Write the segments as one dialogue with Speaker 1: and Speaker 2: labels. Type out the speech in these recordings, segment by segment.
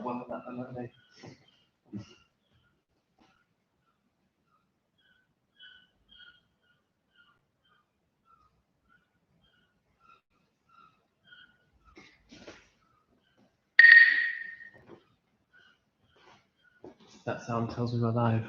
Speaker 1: one of that Monday. That sound tells me we're live.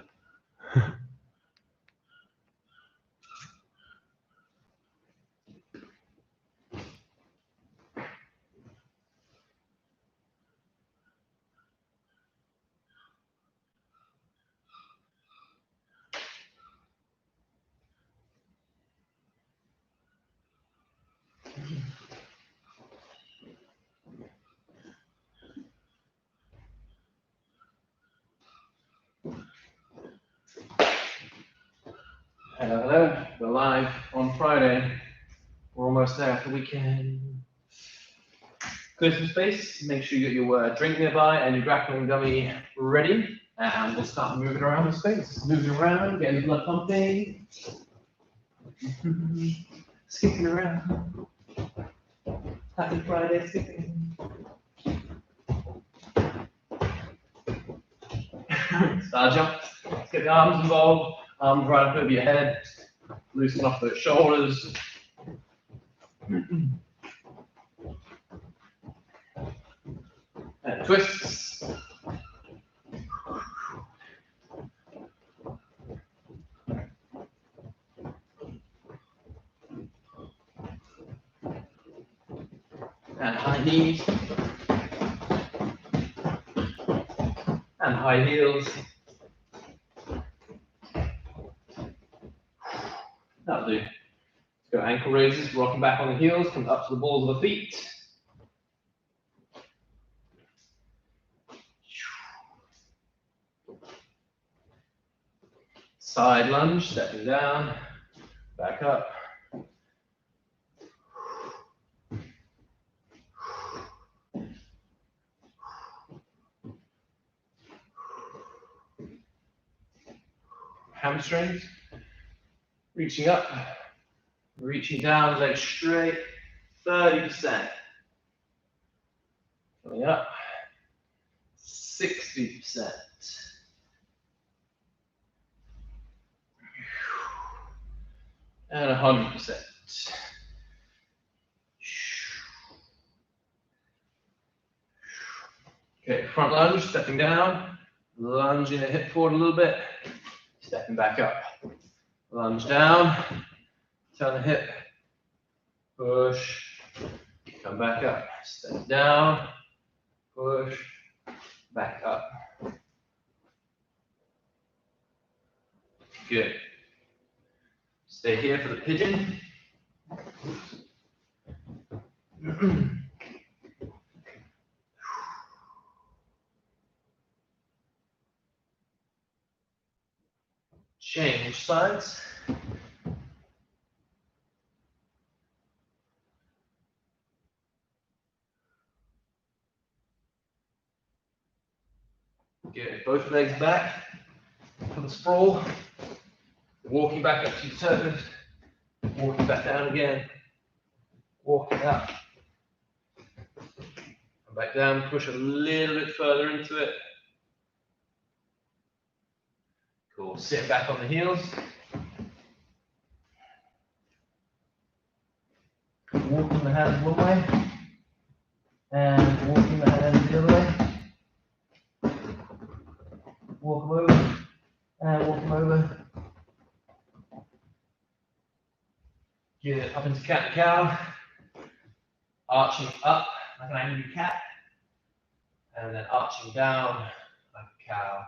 Speaker 1: Hello, hello. We're live on Friday. We're almost there for the weekend. Clear some space. Make sure you get your drink nearby and your grappling dummy ready. And we'll start moving around the space. Moving around, getting the blood pumping. Skipping around. Happy Friday, skipping. Start jump. Let's get the arms involved. Arms right up over your head. Loosen off those shoulders. And twists. And high knees. And high heels. That'll do. Let's go ankle raises, rocking back on the heels, come up to the balls of the feet. Side lunge, stepping down, back up. Hamstrings, reaching up, reaching down, legs straight, 30%. Coming up, 60%. And 100%. Okay, front lunge, stepping down, lunging the hip forward a little bit, stepping back up. Lunge down, turn the hip, push, come back up. Step down, push, back up. Good. Stay here for the pigeon. Change sides. Good. Both legs back for the sprawl. Walking back up to your toes. Walking back down again. Walking up. Come back down. Push a little bit further into it. Cool. Sit back on the heels. Walking the hands one way. And walking the hands the other way. Walk them over. And walk them over. Good. Up into cat and cow. Arching up like an angry cat. And then arching down like a cow.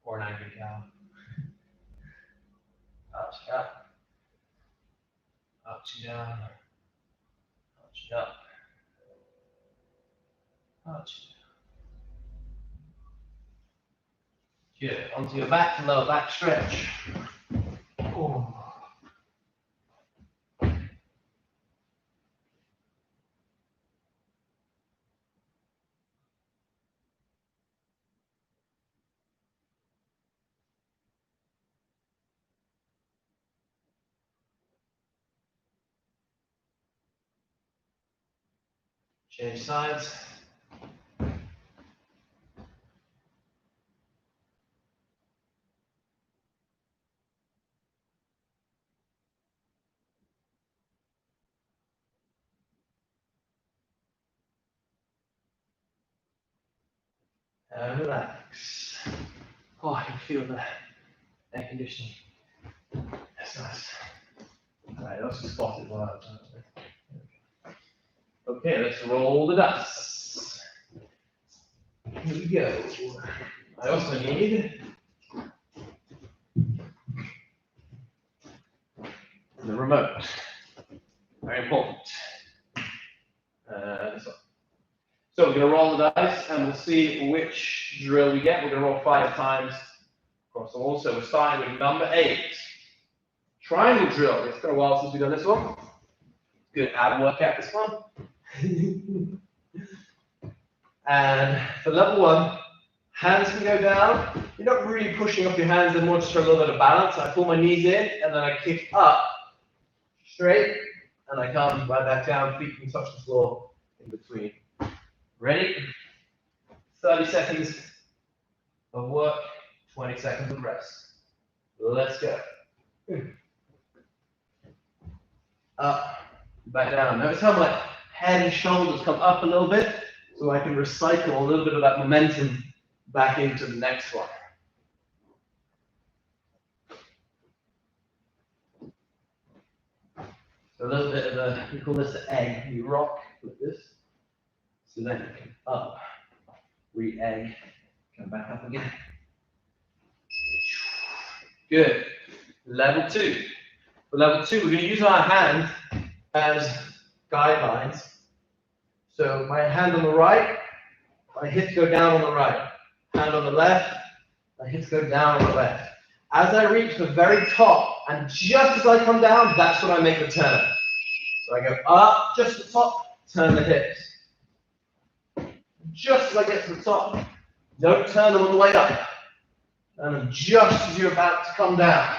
Speaker 1: Or an angry cow. Arching up. Arching down. Arching up. Arching down. Good. Onto your back, lower back stretch. Oh. Change sides. And relax. Oh, I can feel the air conditioning. That's nice. Alright, let's just spot it while okay, let's roll the dice. Here we go. I also need the remote. Very important. This one. So we're going to roll the dice and we'll see which drill we get. We're going to roll 5 times across the wall. So we're starting with number 8. Triangle drill. It's been a while since we've done this one. Good ab workout, this one. And for level 1, hands can go down. You're not really pushing up your hands, they're more just for a little bit of balance. I pull my knees in and then I kick up straight and I come right back down, feet can touch the floor in between. Ready? 30 seconds of work, 20 seconds of rest. Let's go. Up, back down. Notice how my head and shoulders come up a little bit so I can recycle a little bit of that momentum back into the next one. So a little bit of a, we call this the egg. You rock like this. So then you can up, re-egg, come back up again. Good. Level 2. For level 2, we're going to use our hands as guidelines. So my hand on the right, my hips go down on the right. Hand on the left, my hips go down on the left. As I reach the very top, and just as I come down, that's when I make the turn. So I go up, just the top, turn the hips. Just as I get to the top, don't turn them on the way up. And just as you're about to come down.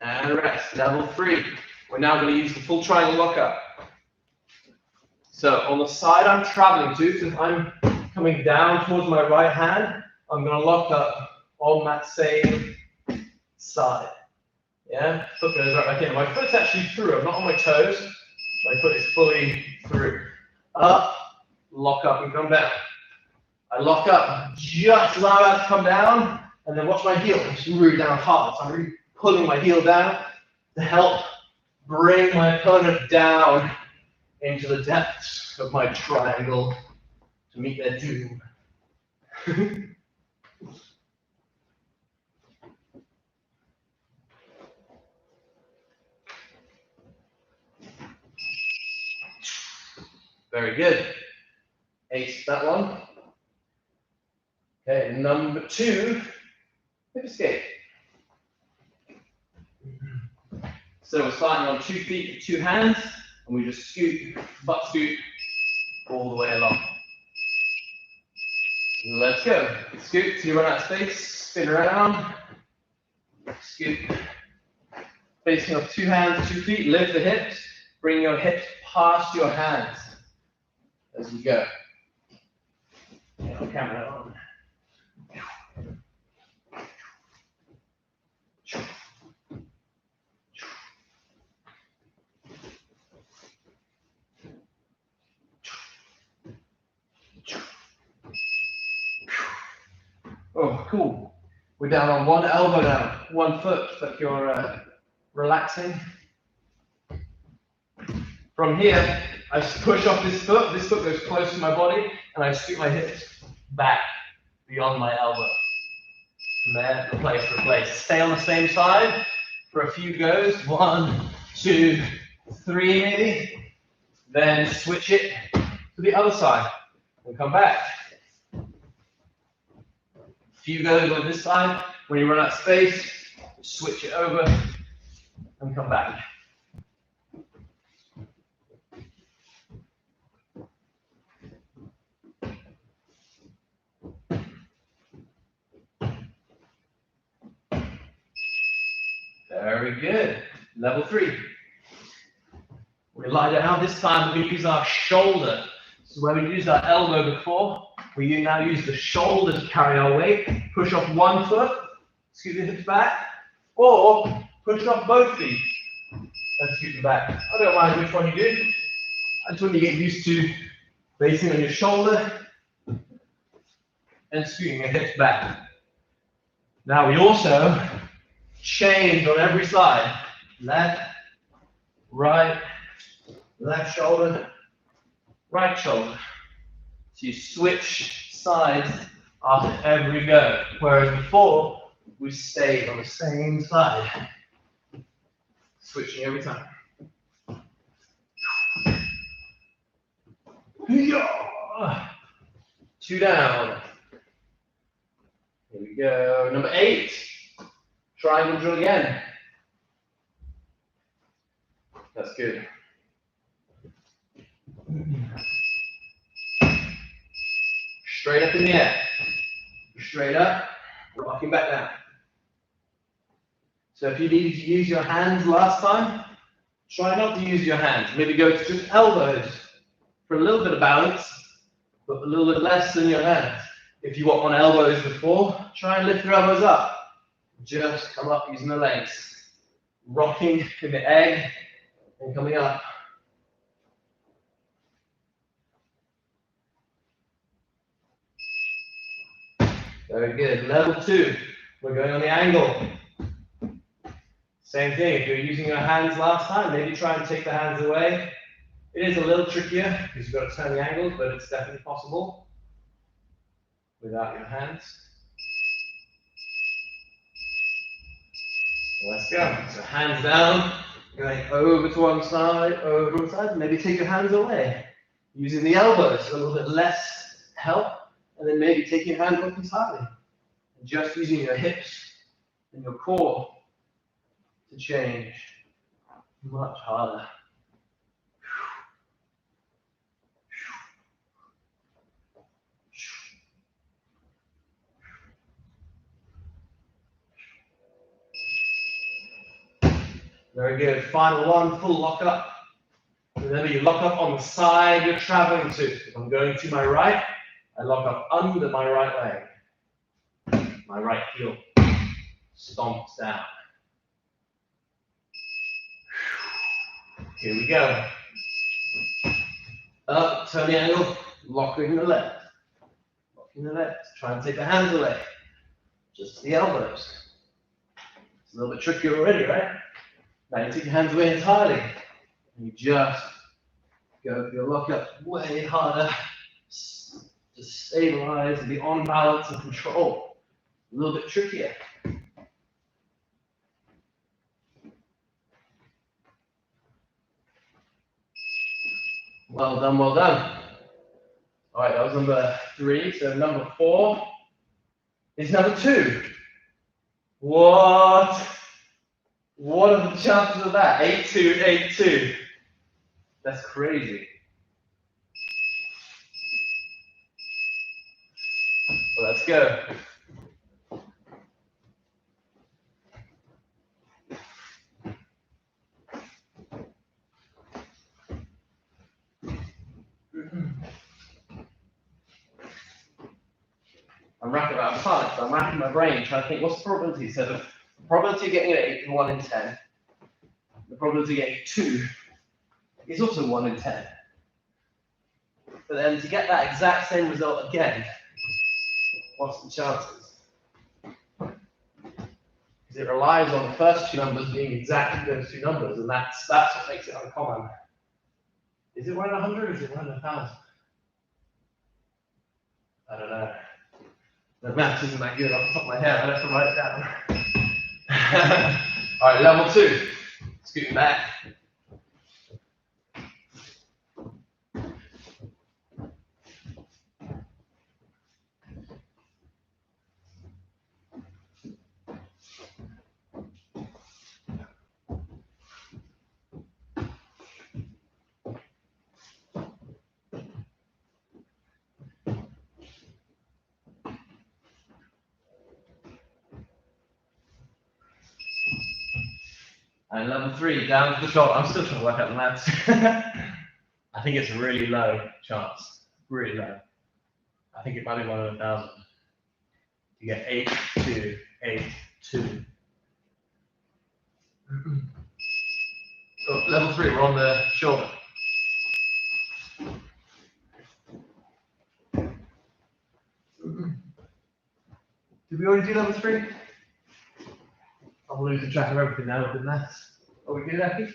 Speaker 1: And rest. Level 3. We're now going to use the full triangle lockup. So on the side I'm traveling to, since I'm coming down towards my right hand, I'm going to lock up on that same side. Yeah? Foot goes right back in. My foot's actually through. I'm not on my toes. My foot is fully through. Up, lock up and come down. I lock up just as I'm about to come down, and then watch my heel. It's really down hard. So I'm really pulling my heel down to help bring my opponent down into the depths of my triangle to meet their doom. Very good. Ace that one. Okay, number 2, hip escape. So we're starting on 2 feet with 2 hands, and we just scoot, butt scoot, all the way along. Let's go. Scoot till you run out of space, spin around, scoot. Facing off 2 hands, 2 feet, lift the hips, bring your hips past your hands as you go. Get the camera on. Oh, cool. We're down on 1 elbow now, 1 foot, like you're relaxing. From here, I push off this foot goes close to my body, and I scoot my hips back beyond my elbow. From there, replace. Stay on the same side for a few goes, 1, 2, 3 maybe. Then switch it to the other side and come back. Few goes on this side. When you run out of space, switch it over and come back. Very good. Level 3. We lie down. This time we're going to use our shoulder So where we used our elbow before, we now use the shoulder to carry our weight. Push off one foot, scoot the hips back, or push off both feet and scoot them back. I don't mind which one you do. I just want you to get used to basing on your shoulder and scooting your hips back. Now we also change on every side. Left, right, left shoulder, right shoulder. So you switch sides after every go, whereas before we stayed on the same side, switching every time. Two down. Here we go. Number 8. Triangle drill again. That's good. Straight up in the air. Straight up, rocking back down. So if you needed to use your hands last time, try not to use your hands. Maybe go to just elbows for a little bit of balance, but a little bit less than your hands. If you were on elbows before, try and lift your elbows up. Just come up using the legs. Rocking in the egg and coming up. Very good. Level 2. We're going on the angle. Same thing. If you're using your hands last time, maybe try and take the hands away. It is a little trickier because you've got to turn the angles, but it's definitely possible without your hands. Let's go. So hands down, going over to one side, over to one side. Maybe take your hands away. Using the elbows, a little bit less help. And then maybe take your hand up entirely. And just using your hips and your core to change. Much harder. Very good. Final one, full lock up. Remember, you lock up on the side you're traveling to. If I'm going to my right, I lock up under my right leg. My right heel stomps down. Here we go. Up, turn the angle, locking the left. Locking the left. Try and take the hands away. Just the elbows. It's a little bit trickier already, right? Now you take your hands away entirely. And you just go for your lockup way harder. To stabilize and be on balance and control. A little bit trickier. Well done, well done. All right, that was number 3. So number 4 is number 2. What? What are the chances of that? 8-2, 8-2. That's crazy. Well, let's go. I'm racking my brain, trying to think what's the probability. So the probability of getting an 8 is 1 in 10. The probability of getting 2 is also 1 in 10. But then to get that exact same result again, what's the chances? Because it relies on the first 2 numbers being exactly those 2 numbers, and that's what makes it uncommon. Is it 1 in 100 or is it 1 in 1,000? I don't know. The maths isn't that good off the top of my head. I have to write it down. All right, level 2. Scooting back. And level 3, down to the shoulder. I'm still trying to work out the maths. I think it's a really low chance. really low. I think it might be 1 in 1,000. You get 8, 2, 8, 2. Oh, level 3, we're on the shoulder. Did we already do level 3? I'm losing track of everything now with the maths. Are we good, Aki?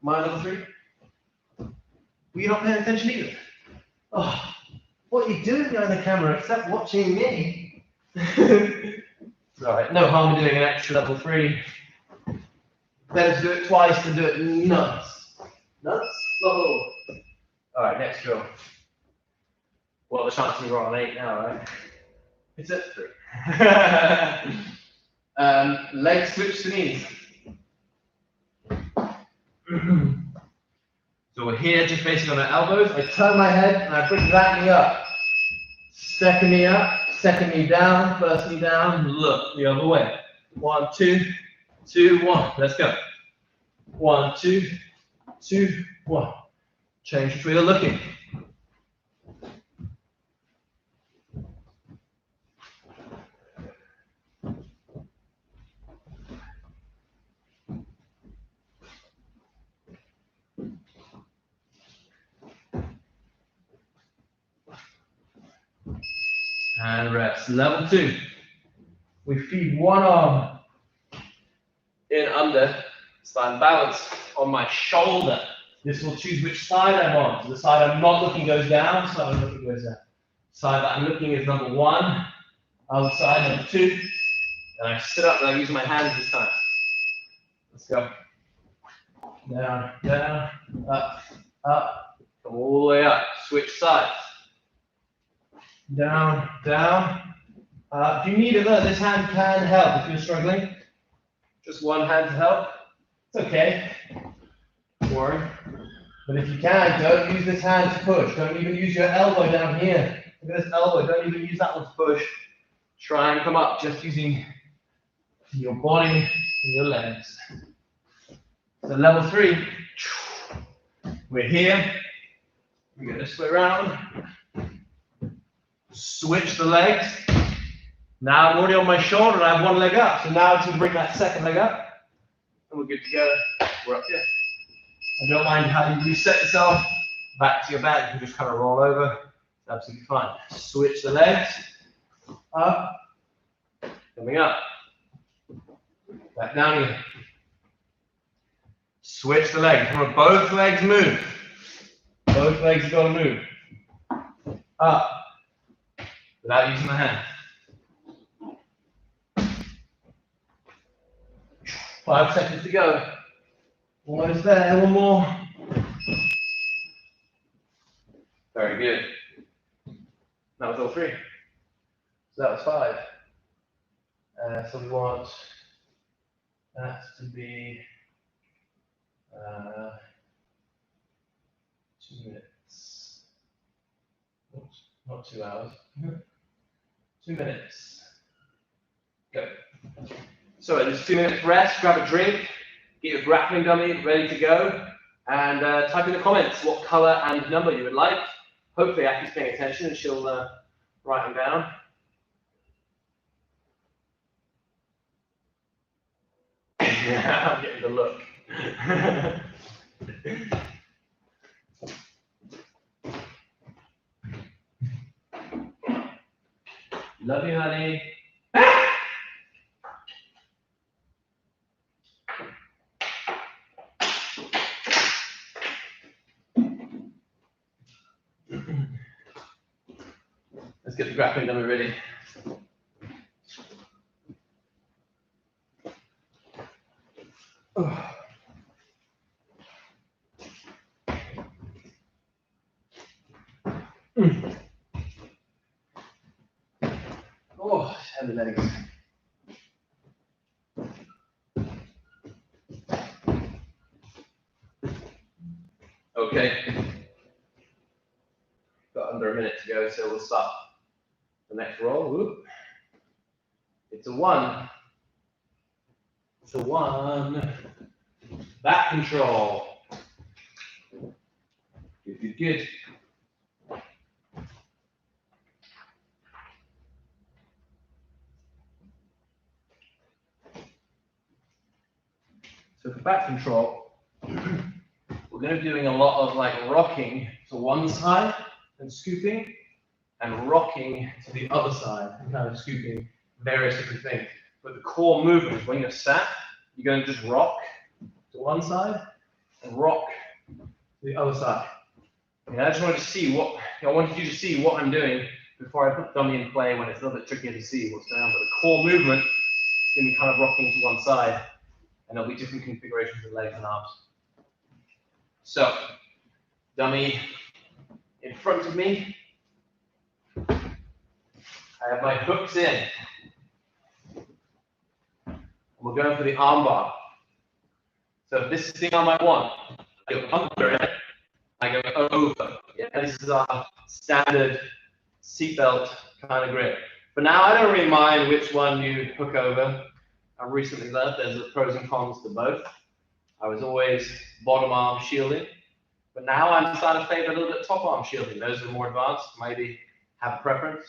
Speaker 1: My level 3? Were you not paying attention either? Oh, what are you doing behind the camera except watching me? Right, no harm in doing an extra level 3. Better to do it twice than do it nuts. Nuts? Oh. Alright, next drill. Well, the chances we're on 8 now, right? It's at 3. Leg switch to knees. So we're here, just facing on our elbows. I turn my head and I bring that knee up. Second knee up, second knee down, first knee down, look the other way. 1, 2, 2, 1. Let's go. 1, 2, 2, 1. Change which way you're looking. And rest. Level 2. We feed one arm in under, so I'm balanced on my shoulder. This will choose which side I'm on. So the side I'm not looking goes down, side I'm looking goes down. Side that I'm looking is number 1, other side number 2. And I sit up and I use my hands this time. Let's go. Down, down, up, up, come all the way up. Switch sides. Down, down. If you need it, this hand can help if you're struggling. Just one hand to help. It's okay. Don't worry. But if you can, don't use this hand to push. Don't even use your elbow down here. Look at this elbow. Don't even use that one to push. Try and come up just using your body and your legs. So level 3. We're here. We go this way around. Switch the legs. Now I'm already on my shoulder and I have one leg up. So now I just bring that second leg up. And we're good to go. We're up here. I don't mind how you reset yourself. Back to your back. You can just kind of roll over. It's absolutely fine. Switch the legs. Up. Coming up. Back down again. Switch the legs. Remember, both legs move. Both legs got to move. Up. Without using my hand. 5 seconds to go. Almost there, one more. Very good. That was all 3. So that was 5. So we want that to be 2 minutes. Oops, not 2 hours. 2 minutes. Go. So there's 2 minutes rest, grab a drink, get your grappling dummy ready to go, and type in the comments what color and number you would like. Hopefully Aki's paying attention and she'll write them down. Yeah, I'm getting the look. Love you, honey. Let's get the grappling dummy ready. Oh, heavy legs. Okay. Got under a minute to go, so we'll start the next roll. Whoop. It's a 1. It's a 1. Back control. Good, good, good. back control, we're going to be doing a lot of like rocking to one side and scooping, and rocking to the other side and kind of scooping, various different things. But the core movement is when you're sat, you're going to just rock to one side and rock to the other side. And I just wanted to see what, I wanted you to see what I'm doing before I put the dummy in play when it's a little bit trickier to see what's going on. But the core movement is going to be kind of rocking to one side, and there'll be different configurations of legs and arms. So, dummy in front of me. I have my hooks in. We're going for the arm bar. So if this is the arm I want, I go under it, I go over. Yeah, this is our standard seatbelt kind of grip. But now I don't really mind which one you hook over. I've recently learned there's pros and cons to both. I was always bottom arm shielding, but now I'm starting to favor a little bit top arm shielding. Those are more advanced, maybe have a preference.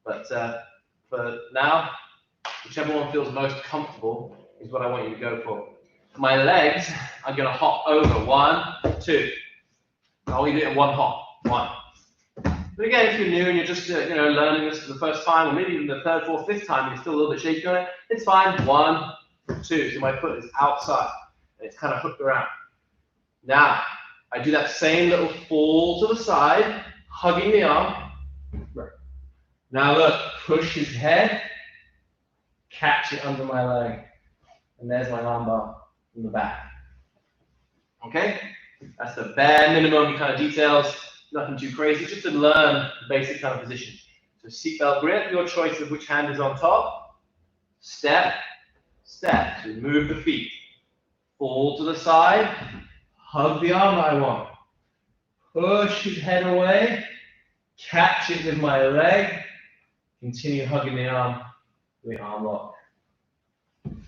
Speaker 1: But for now, whichever one feels most comfortable is what I want you to go for. My legs, I'm going to hop over. 1, 2. I'll leave it in one hop. 1. But again, if you're new and you're just learning this for the first time, or maybe even the third, fourth, fifth time, and you're still a little bit shaky on it, it's fine. 1, 2. So my foot is outside, and it's kind of hooked around. Now, I do that same little fall to the side, hugging the arm. Right. Now look, push his head, catch it under my leg, and there's my arm bar in the back. Okay? That's the bare minimum kind of details, nothing too crazy, just to learn the basic kind of position. So seatbelt grip, your choice of which hand is on top. Step, step, so move the feet. Fall to the side, hug the arm I want. Push his head away, catch it with my leg, continue hugging the arm with the arm lock.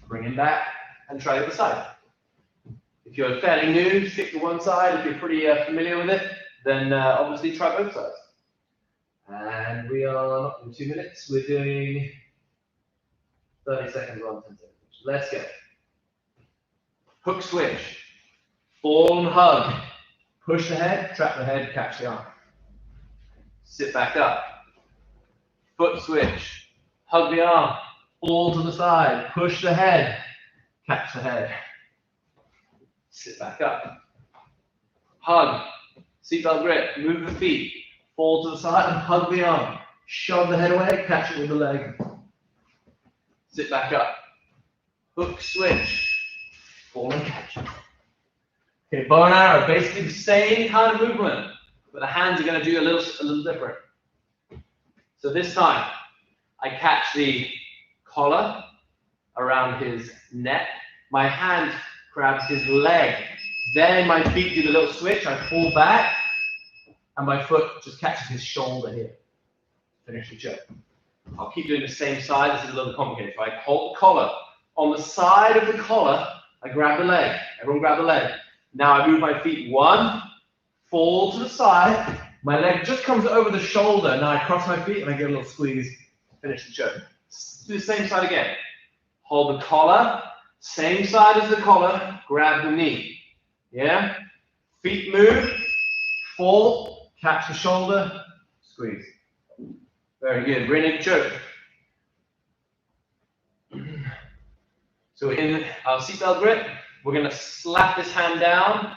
Speaker 1: Bring him back and try the other side. If you're fairly new, stick to one side. If you're pretty familiar with it, then obviously try both sides. And we are not in 2 minutes. We're doing 30 seconds on 10 seconds. Let's go. Hook switch. Fall and hug. Push the head, trap the head, catch the arm. Sit back up. Foot switch. Hug the arm. Fall to the side. Push the head. Catch the head. Sit back up. Hug. Seatbelt grip. Move the feet. Fall to the side and hug the arm. Shove the head away. Catch it with the leg. Sit back up. Hook switch. Fall and catch it. Okay, bow and arrow. Basically the same kind of movement, but the hands are going to do a little different. So this time, I catch the collar around his neck. My hand grabs his leg. Then my feet do the little switch. I fall back, and my foot just catches his shoulder here. Finish the choke. I'll keep doing the same side. This is a little complicated. So I hold the collar. On the side of the collar, I grab the leg. Everyone grab the leg. Now I move my feet. 1, fall to the side. My leg just comes over the shoulder. Now I cross my feet and I get a little squeeze. Finish the choke. Do the same side again. Hold the collar. Same side as the collar. Grab the knee. Yeah? Feet move. Fall. Catch the shoulder. Squeeze. Very good. Bring in choke. So in our seatbelt grip, we're going to slap this hand down,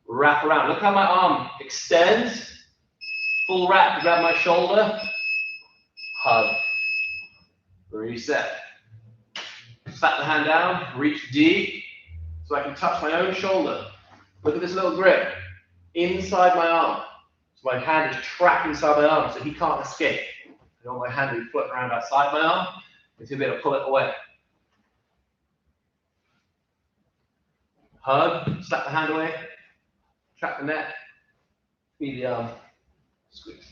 Speaker 1: wrap around. Look how my arm extends. Full wrap to grab my shoulder. Hug. Reset. Slap the hand down, reach deep so I can touch my own shoulder. Look at this little grip inside my arm. So my hand is trapped inside my arm so he can't escape. I don't want my hand to be floating around outside my arm. It's going to be able to pull it away. Hug, slap the hand away, trap the neck, feed the arm, squeeze.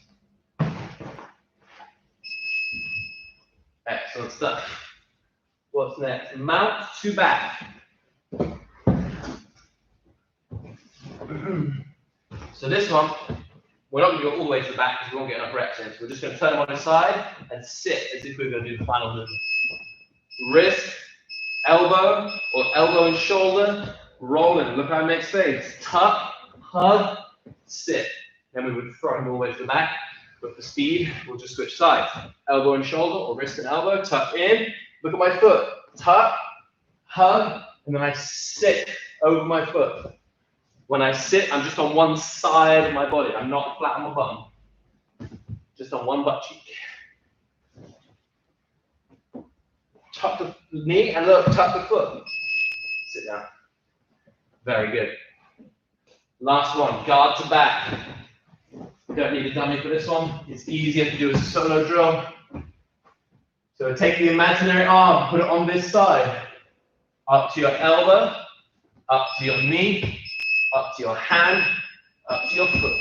Speaker 1: Excellent stuff. What's next? Mount to back. So this one, we're not going to go all the way to the back because we won't get enough reps in. So we're just going to turn him on his side and sit as if we were going to do the final movement. Wrist, elbow, or elbow and shoulder. Rolling, look how I make space. Tuck, hug, sit. Then we would throw him all the way to the back. But for speed, we'll just switch sides. Elbow and shoulder, or wrist and elbow, tuck in. Look at my foot. Tuck, hug, and then I sit over my foot. When I sit, I'm just on one side of my body. I'm not flat on my bum. Just on one butt cheek. Tuck the knee and look, tuck the foot. Sit down. Very good. Last one, guard to back. You don't need a dummy for this one. It's easier to do as a solo drill. So take the imaginary arm, put it on this side. Up to your elbow, up to your knee, up to your hand, up to your foot.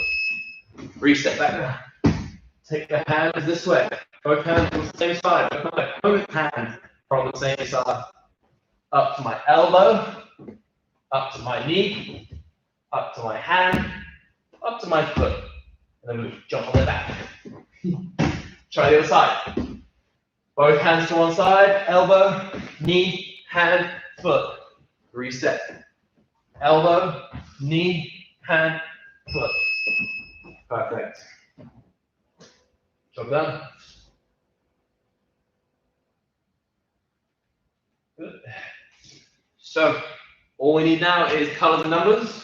Speaker 1: Reset back down. Take the hands this way. Both hands on the same side. Both hands from the same side. Up to my elbow, up to my knee, up to my hand, up to my foot. And then we jump on the back. Try the other side. Both hands to one side, elbow, knee, hand, foot. Reset. Elbow, knee, hand, foot. Perfect. Job done. Good. So, all we need now is colors and numbers.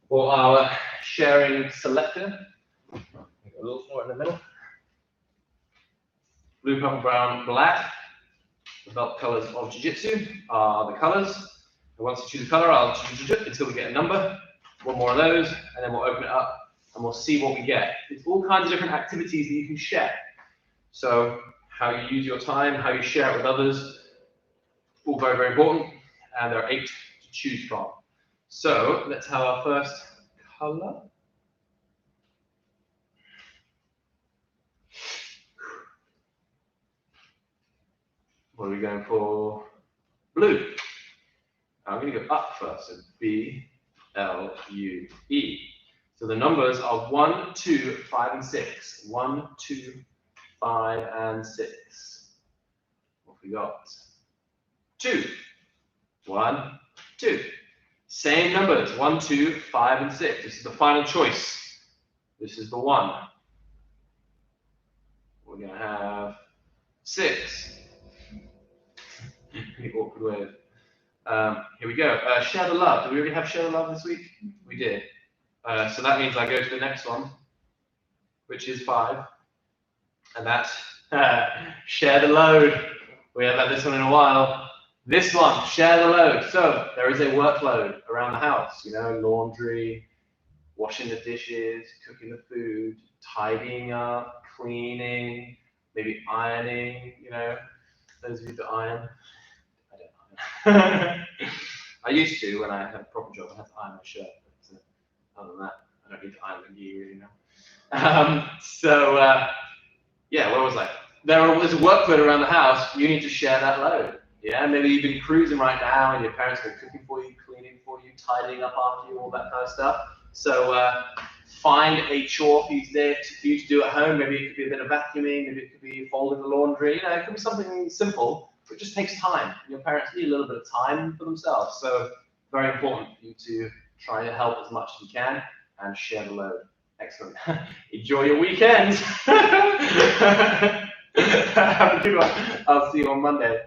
Speaker 1: For our sharing selector. A little more in the middle. Blue, purple, brown, black. The belt colors of Jiu Jitsu are the colors. And once you choose a color, I'll choose until we get a number. One more of those, and then we'll open it up and we'll see what we get. It's all kinds of different activities that you can share. So how you use your time, how you share it with others, all very, very important. And there are 8 to choose from. So let's have our first color. What are we going for? Blue. I'm going to go up first. So B-L-U-E. So the numbers are 1, 2, 5, and 6. 1, 2, 5, and 6. What have we got? 2. 1, 2. Same numbers. 1, 2, 5, and 6. This is the final choice. This is the 1. We're going to have 6. Pretty awkward way. Here we go. Share the love. Did we already have share the love this week? We did. So that means I go to the next one, which is 5. And that's share the load. We haven't had this one in a while. This one, share the load. So there is a workload around the house, you know, laundry, washing the dishes, cooking the food, tidying up, cleaning, maybe ironing, you know, those of you that iron. I used to when I had a proper job. I had to iron my shirt, but other than that, I don't need to iron my gear really now. Yeah, where was I? There's a workload around the house. You need to share that load. Yeah, maybe you've been cruising right now, and your parents have been cooking for you, cleaning for you, tidying up after you, all that kind of stuff. So find a chore for you to do at home. Maybe it could be a bit of vacuuming. Maybe it could be folding the laundry. You know, it could be something simple. It just takes time. Your parents need a little bit of time for themselves. So very important for you to try to help as much as you can and share the load. Excellent. Enjoy your weekend. Have a good one. I'll see you on Monday.